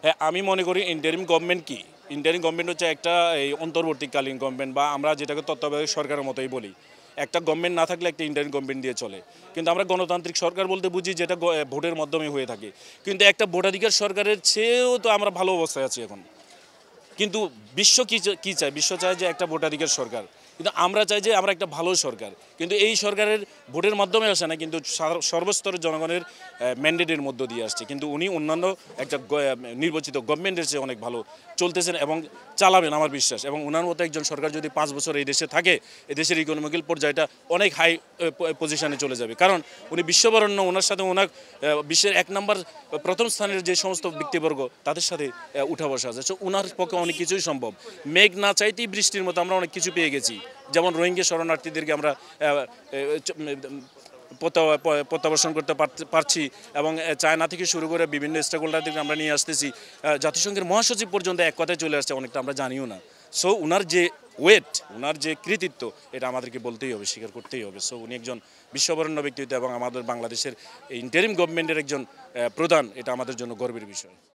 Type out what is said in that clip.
হ্যাঁ, আমি মনে করি ইন্টারিম গভর্নমেন্ট কি, ইন্টারিম গভর্নমেন্ট হচ্ছে একটা এই অন্তর্বর্তীকালীন গভর্নমেন্ট বা আমরা যেটাকে তত্ত্বাবধায়ক সরকারের মতোই বলি। একটা গভর্নমেন্ট না থাকলে একটা ইন্টারিম গভর্নমেন্ট দিয়ে চলে, কিন্তু আমরা গণতান্ত্রিক সরকার বলতে বুঝি যেটা ভোটের মাধ্যমে হয়ে থাকে। কিন্তু একটা ভোটাধিকার সরকারের চেয়েও তো আমরা ভালো অবস্থায় আছি এখন। কিন্তু বিশ্ব কি চায়? বিশ্ব চায় যে একটা ভোটাধিকার সরকার, কিন্তু আমরা চাই যে আমরা একটা ভালো সরকার। কিন্তু এই সরকারের ভোটের মাধ্যমে আসে না, কিন্তু সর্বস্তরের জনগণের ম্যান্ডেটের মধ্য দিয়ে আসছে। কিন্তু উনি অন্যান্য একটা নির্বাচিত গভর্নমেন্টের চেয়ে অনেক ভালো চলতেছেন এবং চালাবেন আমার বিশ্বাস। এবং ওনার মতো একজন সরকার যদি 5 বছর এই দেশে থাকে, এই দেশের ইকোনমিক্যাল পর্যায়টা অনেক হাই পজিশনে চলে যাবে। কারণ উনি বিশ্ববরণ্য, ওনার সাথে ওনার বিশ্বের 1 নম্বর প্রথম স্থানের যে সমস্ত ব্যক্তিবর্গ তাদের সাথে উঠা বসা আছে। সো ওনার পক্ষে অনেক কিছুই সম্ভব। মেঘ না চাইতেই বৃষ্টির মতো আমরা অনেক কিছু পেয়ে গেছি। যেমন রোহিঙ্গা শরণার্থীদেরকে আমরা প্রত্যাবর্তন করতে পারছি এবং চায়না থেকে শুরু করে বিভিন্ন স্টেক হোল্ডারদেরকে আমরা নিয়ে আসতেছি। জাতিসংঘের মহাসচিব পর্যন্ত এক কথায় চলে আসছে, অনেকটা আমরা জানিও না। সো ওনার যে ওয়েট, ওনার যে কৃতিত্ব, এটা আমাদেরকে বলতেই হবে, স্বীকার করতেই হবে। সো উনি একজন বিশ্ববরেণ্য ব্যক্তিত্ব এবং আমাদের বাংলাদেশের ইন্টারিম গভর্নমেন্টের একজন প্রধান, এটা আমাদের জন্য গর্বের বিষয়।